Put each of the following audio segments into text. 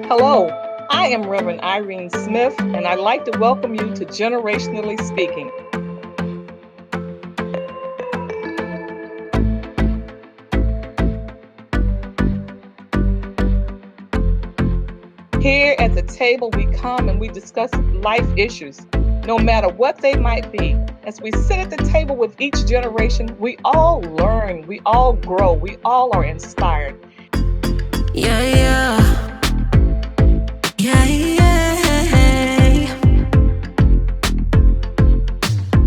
Hello, I am Reverend Irene Smith, and I'd like to welcome you to Generationally Speaking. Here at the table, we come and we discuss life issues, no matter what they might be. As we sit at the table with each generation, we all learn, we all grow, we all are inspired. Yeah, yeah. Yeah, yeah.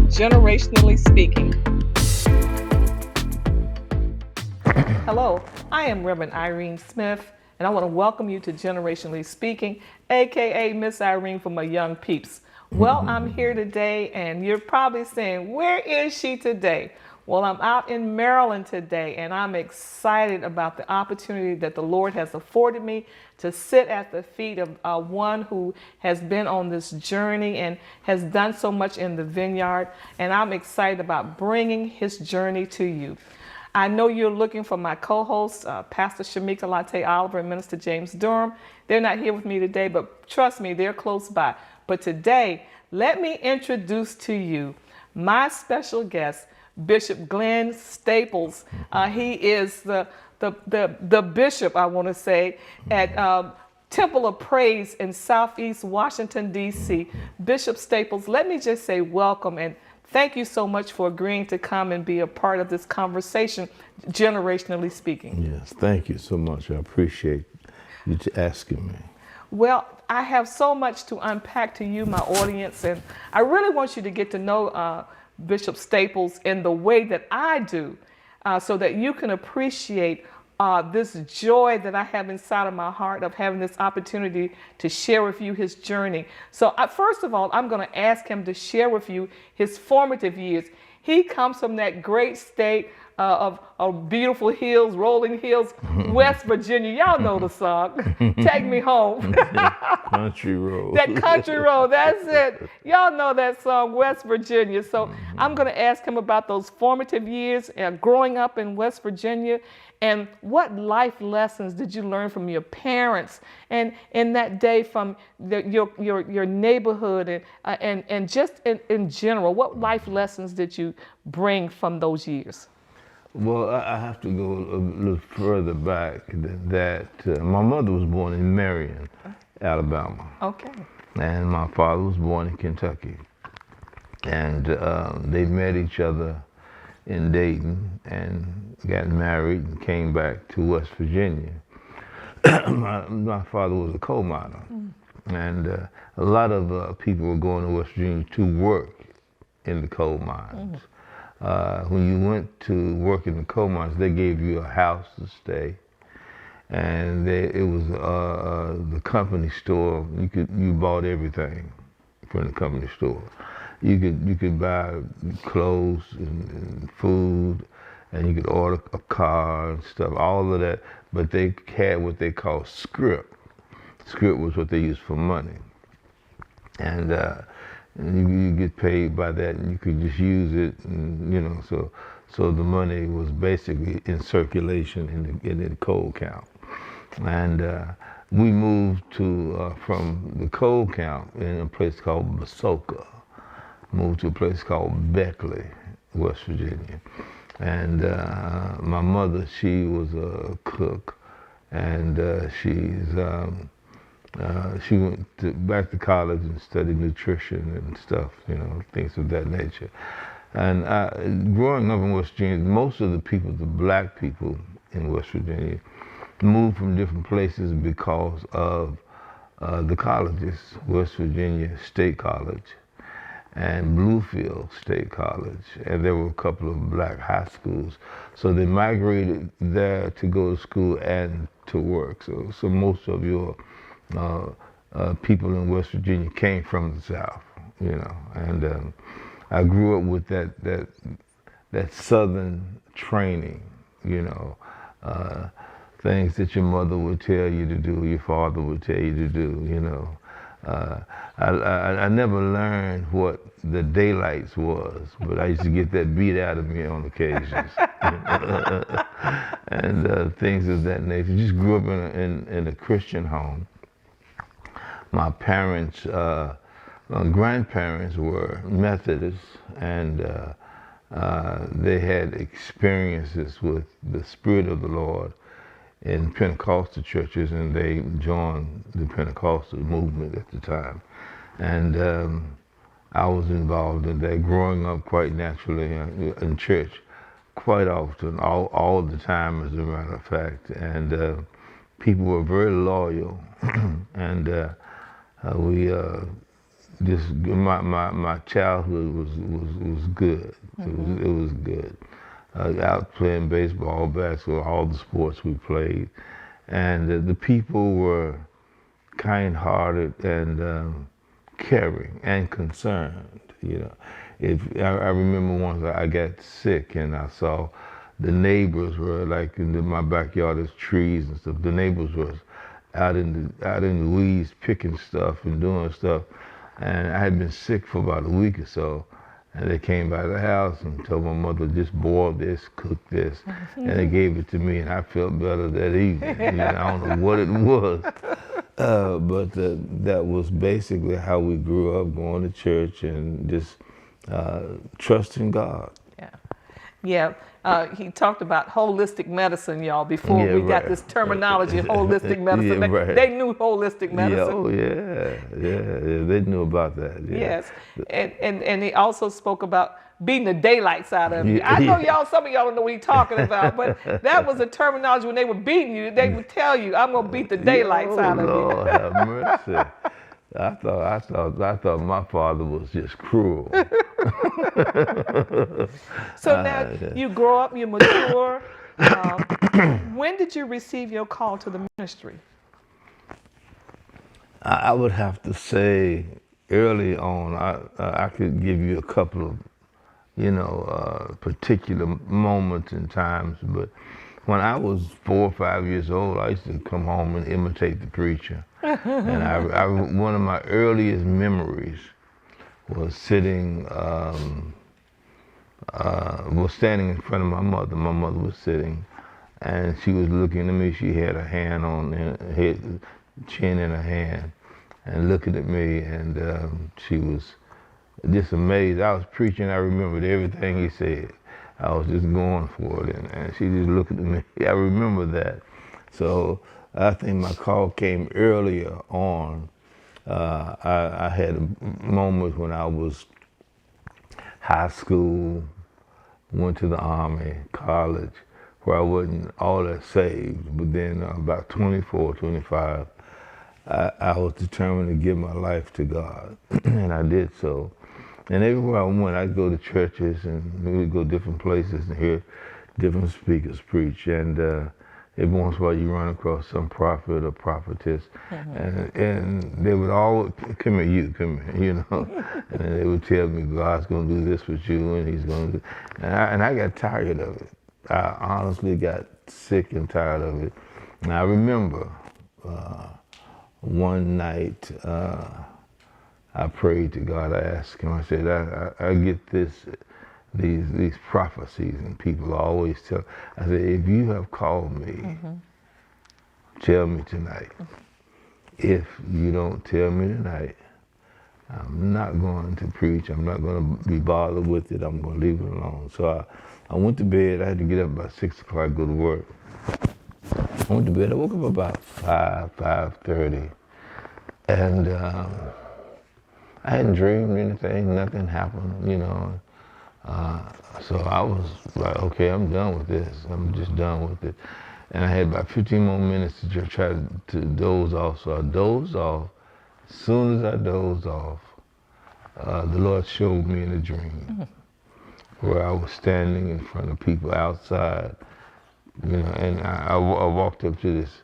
Generationally Speaking. Hello, I am Reverend Irene Smith, and I want to welcome you to Generationally Speaking, aka Miss Irene for my young peeps. Well, I'm here today, and you're probably saying, where is she today? Well, I'm out in Maryland today, and I'm excited about the opportunity that the Lord has afforded me to sit at the feet of one who has been on this journey and has done so much in the vineyard, and I'm excited about bringing his journey to you. I know you're looking for my co-hosts, Pastor Shamika Latte Oliver and Minister James Durham. They're not here with me today, but trust me, they're close by. But today, let me introduce to you my special guest, Bishop Glen Staples. He is the bishop, I want to say, at Temple of Praise in Southeast Washington, D.C. Bishop Staples, let me just say welcome and thank you so much for agreeing to come and be a part of this conversation, generationally speaking. Yes, thank you so much. I appreciate you asking me. Well, I have so much to unpack to you, my audience, and I really want you to get to know Bishop Staples in the way that I do, so that you can appreciate this joy that I have inside of my heart of having this opportunity to share with you his journey. So first of all, I'm going to ask him to share with you his formative years. He comes from that great state of beautiful hills, rolling hills, West Virginia. Y'all know the song, Take Me Home. Country road. That country road, that's it. Y'all know that song, West Virginia. So I'm going to ask him about those formative years growing up in West Virginia, and what life lessons did you learn from your parents and in that day from your neighborhood and just in general, what life lessons did you bring from those years? Well, I have to go a little further back than that. My mother was born in Marion, Alabama. Okay. And my father was born in Kentucky. And they met each other in Dayton and got married and came back to West Virginia. My father was a coal miner. And a lot of people were going to West Virginia to work in the coal mines. When you went to work in the coal mines, they gave you a house to stay, and it was the company store. You bought everything from the company store. You could buy clothes and food, and you could order a car and stuff, all of that. But they had what they call scrip. Scrip was what they used for money, and you get paid by that, and you could just use it, and so the money was basically in circulation in the coal count. And we moved from the coal count in a place called Basoka, moved to a place called Beckley, West Virginia. And my mother, she was a cook, and she went back to college and studied nutrition and stuff, things of that nature. And growing up in West Virginia, most of the people, the black people in West Virginia, moved from different places because of the colleges, West Virginia State College and Bluefield State College, and there were a couple of black high schools. So they migrated there to go to school and to work. So most of your people in West Virginia came from the South, and I grew up with that Southern training, things that your mother would tell you to do, your father would tell you to do, I never learned what the daylights was, but I used to get that beat out of me on occasions, and things of that nature. Just grew up in a Christian home, My parents, my grandparents were Methodists, and they had experiences with the Spirit of the Lord in Pentecostal churches, and they joined the Pentecostal movement at the time. And I was involved in that, growing up quite naturally in church, quite often, all the time, as a matter of fact. And people were very loyal, and we just my childhood was good. It was good. Out playing baseball, basketball, all the sports we played, and the people were kind-hearted and caring and concerned. You know, if I remember once I got sick and I saw the neighbors were like in my backyard, there's trees and stuff. The neighbors was out in the weeds picking stuff and doing stuff, and I had been sick for about a week or so. And they came by the house and told my mother, just boil this, cook this. And they gave it to me, and I felt better that evening. You know, I don't know what it was. But that was basically how we grew up, going to church and just trusting God. Yeah. Yeah. He talked about holistic medicine, y'all, before we got this terminology, holistic medicine. They knew holistic medicine. Yeah, they knew about that. Yeah. Yes, and he also spoke about beating the daylights out of you. I know some of y'all don't know what he's talking about, but that was a terminology when they were beating you. They would tell you, "I'm gonna beat the daylights out of you." Lord have mercy. I thought my father was just cruel. So now you grow up, you mature. When did you receive your call to the ministry? I would have to say early on. I could give you a couple of particular moments and times, but when I was 4 or 5 years old, I used to come home and imitate the preacher. And one of my earliest memories was sitting, was standing in front of my mother. My mother was sitting, and she was looking at me. She had her hand on her chin in her hand, and looking at me, and she was just amazed. I was preaching. I remembered everything he said. I was just going for it, and she just looked at me. I remember that. So I think my call came earlier on. I had a moment when I was high school, went to the Army, college, where I wasn't all that saved. But then about 24, 25, I was determined to give my life to God, and I did so. And everywhere I went, I'd go to churches, and we would go different places and hear different speakers preach. And every once in a while, you run across some prophet or prophetess, and they would all come here, you know. And they would tell me, God's going to do this with you, and He's going to do. And I got tired of it. I honestly got sick and tired of it. And I remember one night. I prayed to God. I asked Him. I said, I get these prophecies, and people always tell. I said, if you have called me, tell me tonight. If you don't tell me tonight, I'm not going to preach. I'm not going to be bothered with it. I'm going to leave it alone. So I went to bed. I had to get up about 6 o'clock, go to work. I went to bed. I woke up about 5:30, and I hadn't dreamed anything, nothing happened, you know. So I was like, okay, I'm done with this. I'm just done with it. And I had about 15 more minutes to just try to doze off. So I dozed off. As soon as I dozed off, the Lord showed me in a dream where I was standing in front of people outside, you know, and I walked up to this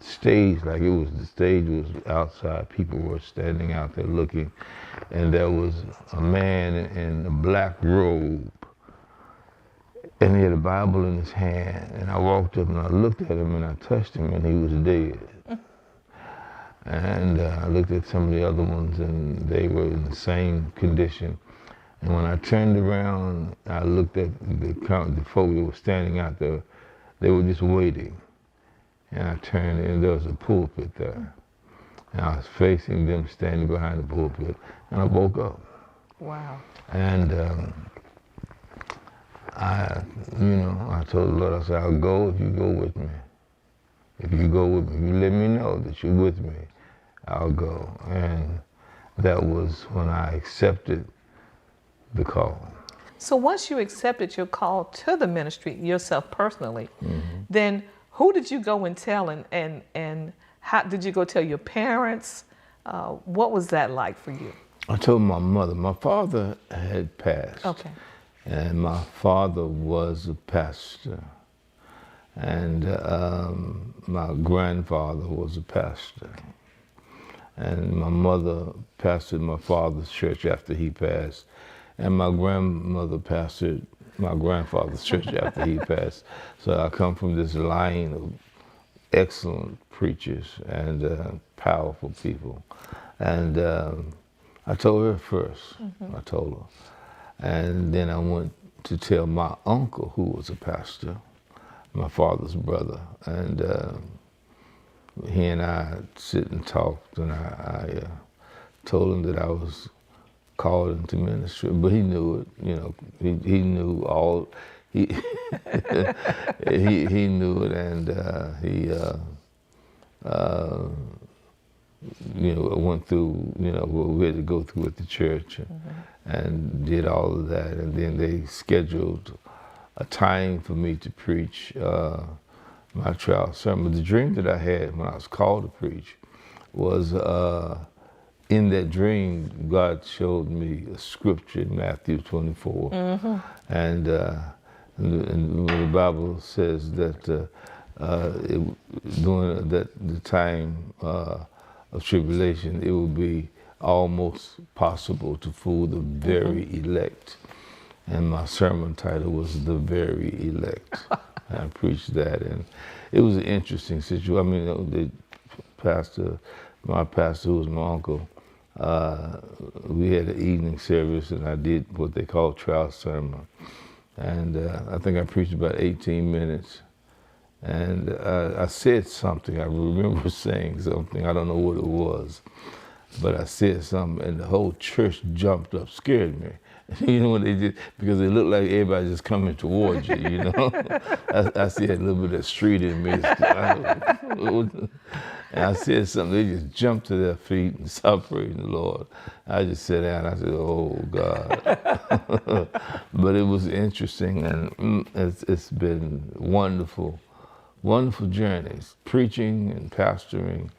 stage, like the stage was outside. People were standing out there looking, and there was a man in a black robe, and he had a Bible in his hand. And I walked up and I looked at him and I touched him, and he was dead. And I looked at some of the other ones, and they were in the same condition. And when I turned around, I looked at the folk that were standing out there. They were just waiting. And I turned, and there was a pulpit there. And I was facing them standing behind the pulpit, and I woke up. Wow. And I told the Lord, I said, I'll go if you go with me. If you go with me, you let me know that you're with me, I'll go. And that was when I accepted the call. So once you accepted your call to the ministry yourself personally, then who did you go and tell, and how did you go tell your parents? What was that like for you? I told my mother. My father had passed. Okay. And my father was a pastor. And my grandfather was a pastor. And my mother pastored my father's church after he passed. And my grandmother pastored my grandfather's church after he passed. So I come from this line of excellent preachers and powerful people. And I told her first. I told her. And then I went to tell my uncle, who was a pastor, my father's brother. And he and I sit and talked, and I told him that I was called into ministry, but he knew it. He knew all. He he knew it, and he went through what we had to go through at the church, and did all of that, and then they scheduled a time for me to preach my trial sermon. The dream that I had when I was called to preach was. In that dream, God showed me a scripture in Matthew 24. And the Bible says that during the time of tribulation, it will be almost possible to fool the very elect. And my sermon title was The Very Elect. And I preached that, and it was an interesting situation. I mean, the pastor, my pastor, who was my uncle, we had an evening service, and I did what they call trial sermon. And I think I preached about 18 minutes. And I said something. I remember saying something. I don't know what it was. But I said something, and the whole church jumped up, scared me. You know what they did? Because it looked like everybody just coming towards you, you know? I see a little bit of that street in me. And I said something, they just jumped to their feet and started praising the Lord. I just sat down and I said, oh, God. But it was interesting, and it's been wonderful, wonderful journeys. Preaching and pastoring,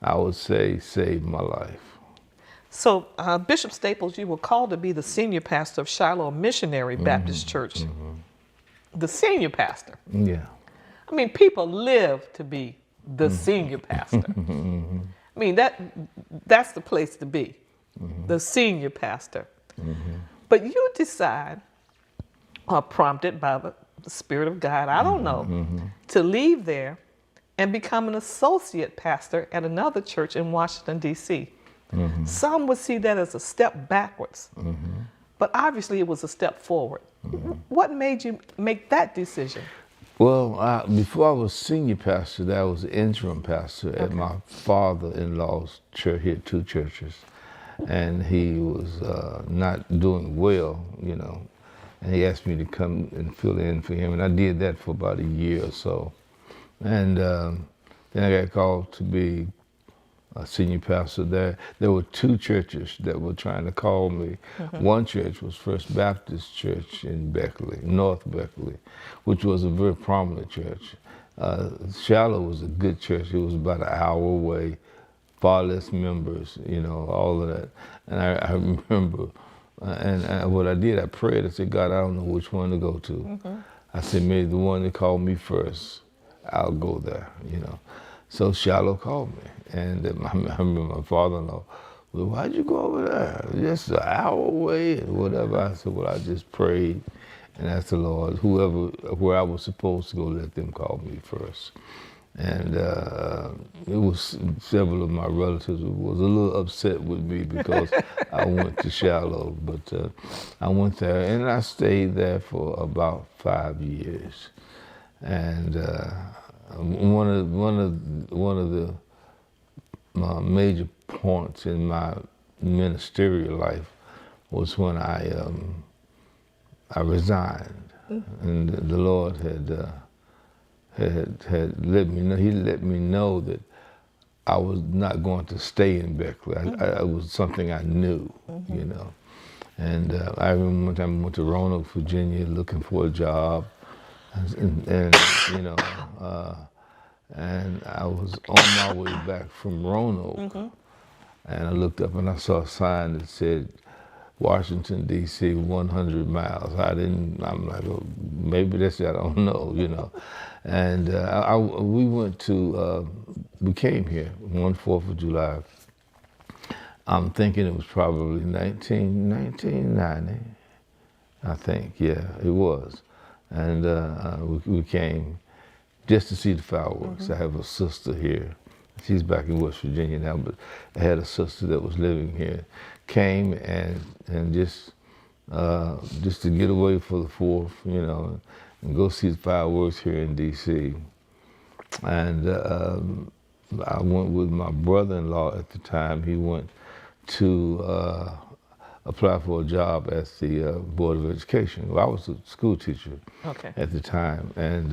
I would say, saved my life. So Bishop Staples, you were called to be the senior pastor of Shiloh Missionary Baptist Church. The senior pastor. Yeah. I mean, people live to be the senior pastor. I mean, that's the place to be, the senior pastor. But you decide, prompted by the Spirit of God, I don't know, to leave there and become an associate pastor at another church in Washington, D.C. Some would see that as a step backwards, but obviously it was a step forward. What made you make that decision? Well, before I was senior pastor, I was interim pastor at my father-in-law's church. He had two churches, and he was not doing well, you know, and he asked me to come and fill in for him, and I did that for about a year or so. And then I got called to be a senior pastor there. There were two churches that were trying to call me. One church was First Baptist Church in Beckley, North Beckley, which was a very prominent church. Shiloh was a good church. It was about an hour away, far less members, you know, all of that. And I remember, and what I did, I prayed. I said, God, I don't know which one to go to. I said, maybe the one that called me first, I'll go there, you know. So Shiloh called me, and I remember my father-in-law, well, why'd you go over there? Just an hour away and whatever. I said, well, I just prayed and asked the Lord, where I was supposed to go, let them call me first. And it was several of my relatives was a little upset with me because I went to Shiloh, but I went there and I stayed there for about 5 years. And one of the my major points in my ministerial life was when I resigned, and the Lord had let me know. He let me know that I was not going to stay in Beckley. It was something I knew, you know. And I remember one time I went to Roanoke, Virginia, looking for a job, and you know, and I was on my way back from Roanoke, and I looked up and I saw a sign that said Washington, D.C., 100 miles. I'm like, oh, maybe that's it, I don't know, you know. And we came here one 4th of July. I'm thinking it was probably 1990, I think, yeah, it was. And we came just to see the fireworks. I have a sister here. She's back in West Virginia now, but I had a sister that was living here. Came and just to get away for the 4th, you know, and go see the fireworks here in D.C. And I went with my brother-in-law at the time. He went to apply for a job at the Board of Education. Well, I was a school teacher at the time, and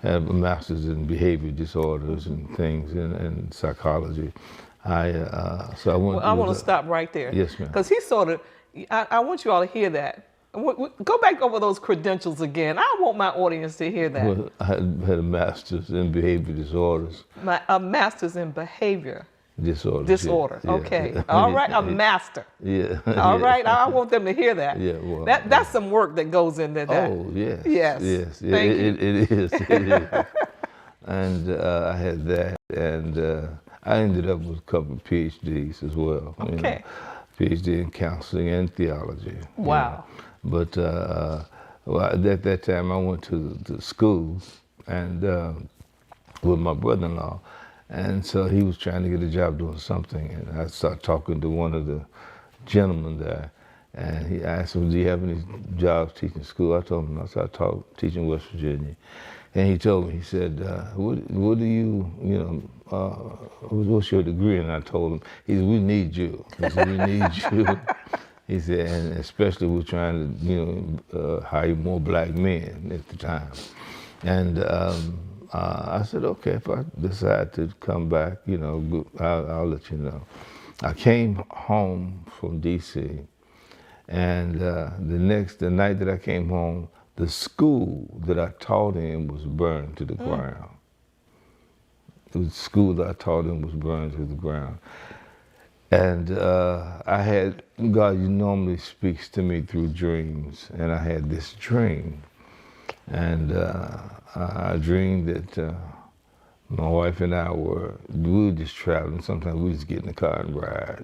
had a master's in behavior disorders and things, and psychology. So I went. Well, I want to stop right there. Yes, ma'am. Because he sort of, I want you all to hear that. Go back over those credentials again. I want my audience to hear that. Well, I had a master's in behavior disorders. A master's in behavior Disorders. disorder. Yeah. Okay. Yeah. All right. A master. Yeah. All Yeah. right. I want them to hear that. Yeah. Well, That's some work that goes into that. Oh, yes. Yes. Yes. Thank you. It is. It is. And I had that, and I ended up with a couple of PhDs as well. Okay. You know, PhD in counseling and theology. Wow. You know. But at that time, I went to the school and with my brother-in-law, and so he was trying to get a job doing something, and I started talking to one of the gentlemen there, and he asked me, "Do you have any jobs teaching school?" I told him I started teaching West Virginia. And he told me, he said, what do you, what's your degree? And I told him, he said, we need you. He said, we need you. He said, and especially we're trying to, hire more black men at the time. And I said, okay, if I decide to come back, I'll let you know. I came home from D.C., and the night that I came home, the school that I taught in was burned to the ground. The school that I taught in was burned to the ground. And I had, God normally speaks to me through dreams, and I had this dream. And I dreamed that my wife and I we were just traveling. Sometimes we just get in the car and ride,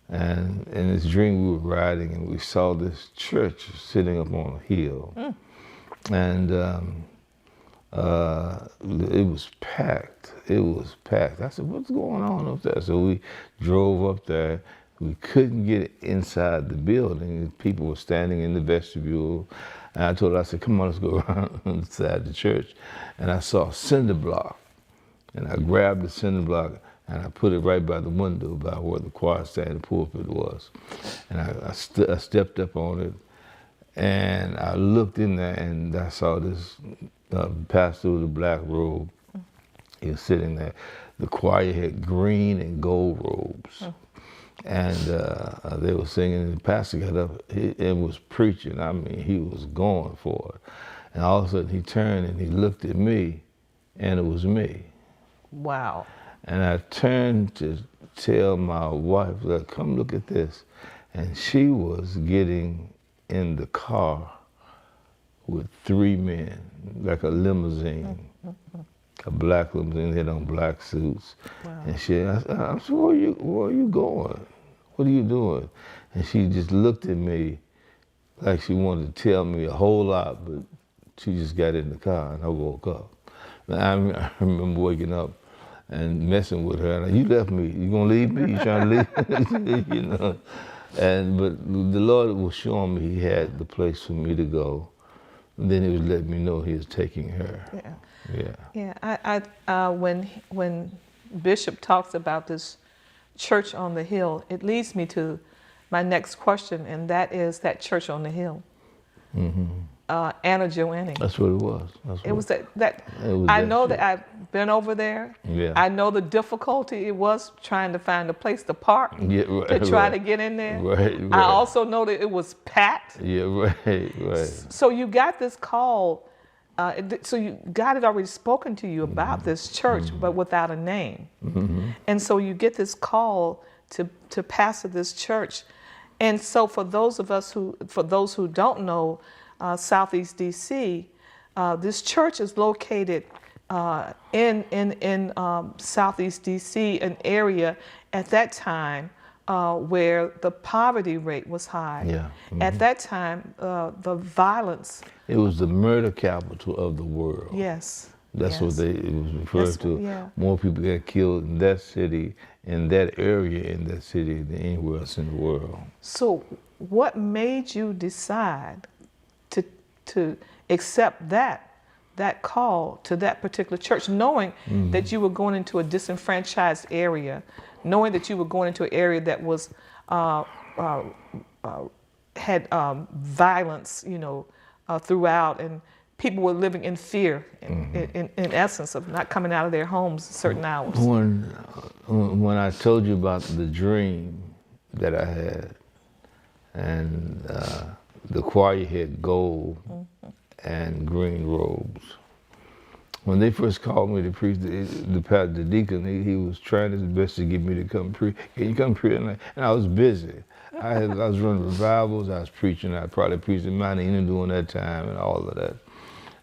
And in this dream, we were riding, and we saw this church sitting up on a hill. And it was packed. It was packed. I said, what's going on up there? So we drove up there. We couldn't get inside the building. People were standing in the vestibule. And I told her, I said, come on, let's go around inside the church. And I saw a cinder block. And I grabbed the cinder block, and I put it right by the window, by where the choir stand and pulpit was. And I stepped up on it, and I looked in there, and I saw this pastor with a black robe. He was sitting there. The choir had green and gold robes. And they were singing, and the pastor got up and was preaching. I mean, he was going for it. And all of a sudden, he turned and he looked at me, and it was me. Wow. And I turned to tell my wife, like, come look at this. And she was getting in the car with 3 men, like a limousine, a black limousine. They had on black suits. Wow. And I said, where are you going? What are you doing? And she just looked at me like she wanted to tell me a whole lot, but she just got in the car, and I woke up. And I remember waking up and messing with her. And you left me. You gonna leave me? You trying to leave? But the Lord was showing me He had the place for me to go. And then He was letting me know He was taking her. Yeah. Yeah. Yeah. When Bishop talks about this church on the hill, it leads me to my next question, and that is that church on the hill. Anna Joanne. That's what it was. It was that It was I that know church. that I've been over there. Yeah. I know the difficulty it was trying to find a place to park Yeah, right, to try right. to get in there. Right, I right. also know that it was packed. Yeah, right. So you got this call. So God had already spoken to you about this church, but without a name. And so you get this call to pastor this church. And so for those who don't know, Southeast DC, this church is located in Southeast DC, an area at that time where the poverty rate was high. Yeah. At that time, the violence. It was the murder capital of the world. Yes. That's yes. what it was referred That's to. what- yeah. More people got killed in that city, in that area, in that city than anywhere else in the world. So, what made you decide to accept that call to that particular church, knowing that you were going into a disenfranchised area, knowing that you were going into an area that was had violence, throughout, and people were living in fear, in essence, of not coming out of their homes at certain hours. When I told you about the dream that I had, and the choir had gold and green robes. When they first called me to preach, the deacon, he was trying his best to get me to come preach. Can you come preach? And I was busy. I was running revivals, I was preaching, I probably preached in Mount Eden during that time and all of that.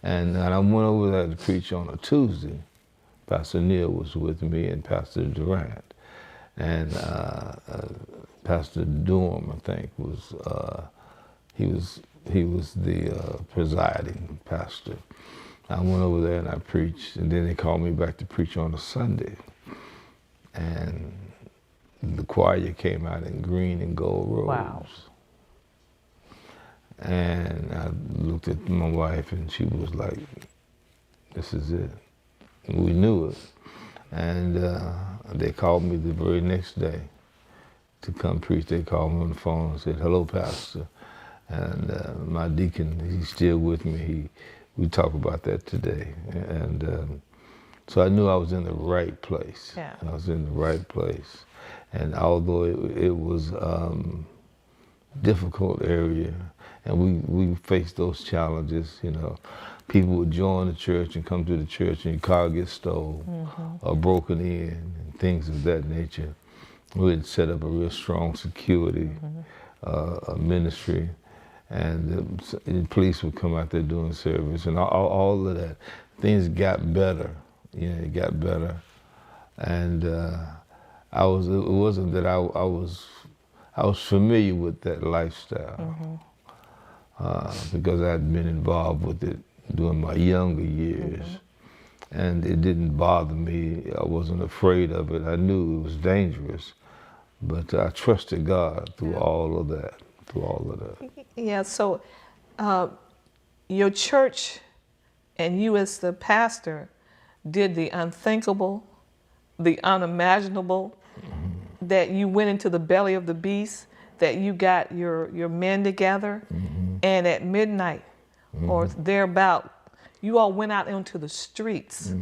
And I went over there to preach on a Tuesday. Pastor Neil was with me and Pastor Durant. And Pastor Durham, I think, he was the presiding pastor. I went over there and I preached, and then they called me back to preach on a Sunday. And the choir came out in green and gold robes. Wow. And I looked at my wife and she was like, this is it. And we knew it. And they called me the very next day to come preach. They called me on the phone and said, hello, Pastor. And my deacon, he's still with me. We talk about that today. And so I knew I was in the right place. Yeah. I was in the right place. And although it was difficult area, and we faced those challenges, people would join the church and come to the church and your car gets stolen or broken in and things of that nature. We had set up a real strong security ministry, and the police would come out there doing service and all of that. Things got better, it got better. And it wasn't that I was familiar with that lifestyle because I'd been involved with it during my younger years. And it didn't bother me. I wasn't afraid of it. I knew it was dangerous, but I trusted God through all of that, Yeah, so your church and you as the pastor did the unthinkable, the unimaginable, that you went into the belly of the beast, that you got your men together, and at midnight or thereabout, you all went out into the streets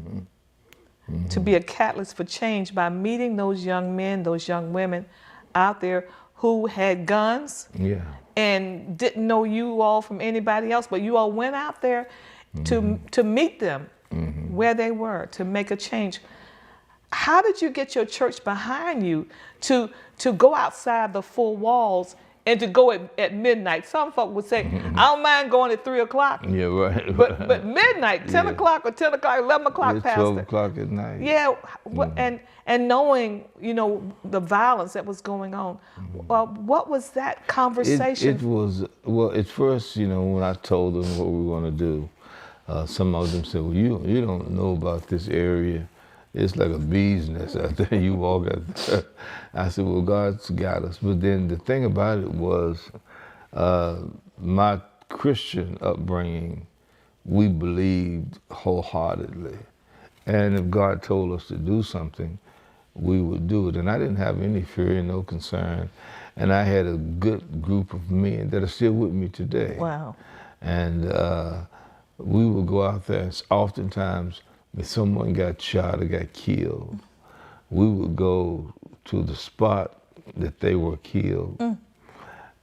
to be a catalyst for change by meeting those young men, those young women out there who had guns and didn't know you all from anybody else, but you all went out there to meet them where they were, to make a change. How did you get your church behind you to go outside the four walls and to go at midnight? Some folk would say, I don't mind going at 3 o'clock. Yeah, right. But midnight, 10 o'clock or 10 o'clock, 11 o'clock, It's Pastor. 12 o'clock at night. Yeah, and knowing, the violence that was going on. What was that conversation? It was, well, at first, when I told them what we were going to do, some of them said, well, you don't know about this area. It's like a bee's nest out there. You walk out there. I said, well, God's got us. But then the thing about it was my Christian upbringing, we believed wholeheartedly. And if God told us to do something, we would do it. And I didn't have any fear, no concern. And I had a good group of men that are still with me today. Wow. And we would go out there, and oftentimes if someone got shot or got killed, we would go to the spot that they were killed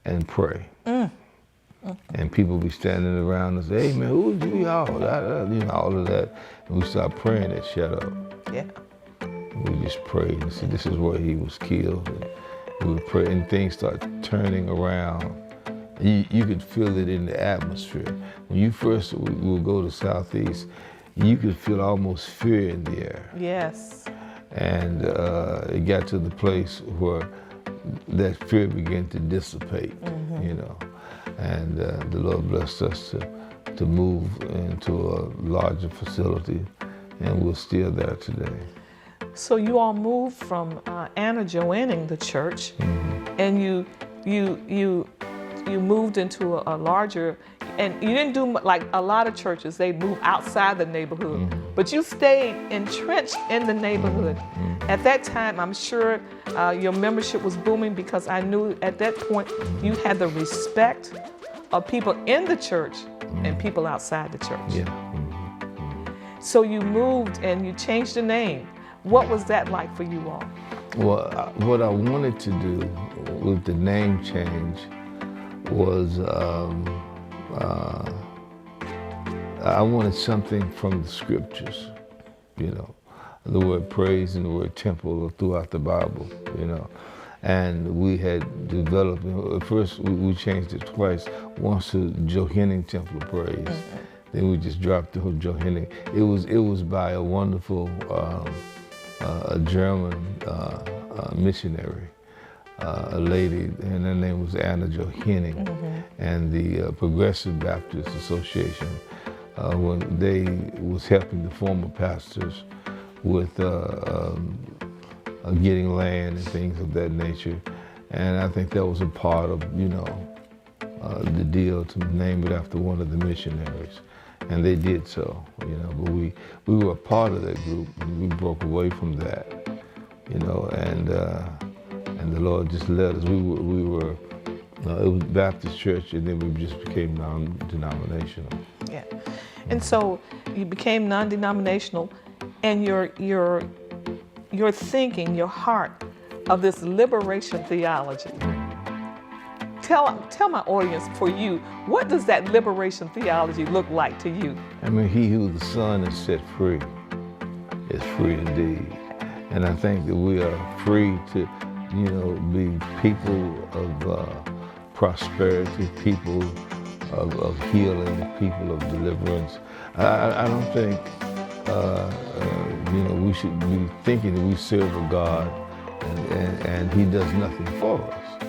and pray. And people be standing around and say, hey man, who was you all? All of that. And we start praying and shut up. Yeah. We just prayed and said, this is where he was killed. And we would pray and things start turning around. You could feel it in the atmosphere. When you first would go to Southeast, you could feel almost fear in the air. Yes. And it got to the place where that fear began to dissipate, And the Lord blessed us to move into a larger facility, and we're still there today. So you all moved from Anna joining the church, and you moved into a larger, and you didn't do like a lot of churches. They move outside the neighborhood, but you stayed entrenched in the neighborhood. At that time, I'm sure your membership was booming, because I knew at that point you had the respect of people in the church and people outside the church. Yeah. So you moved and you changed the name. What was that like for you all? Well, what I wanted to do with the name change was I wanted something from the scriptures, the word praise and the word temple throughout the Bible, And we had developed, at first we changed it twice, once to Johannine Temple of Praise. Then we just dropped the whole Johannine. It was by a wonderful a German missionary, a lady, and her name was Anna Johannine, and the Progressive Baptist Association, when they was helping the former pastors with getting land and things of that nature. And I think that was a part of, the deal to name it after one of the missionaries. And they did so, but we were a part of that group. We broke away from that, and the Lord just led us. We were it was Baptist church, and then we just became non-denominational. Yeah. And so you became non-denominational, and your thinking, your heart of this liberation theology. Tell my audience, for you, what does that liberation theology look like to you? I mean, he who the Son has set free is free indeed. And I think that we are free to, be people of prosperity, people of healing, people of deliverance. I don't think, we should be thinking that we serve a God and he does nothing for us.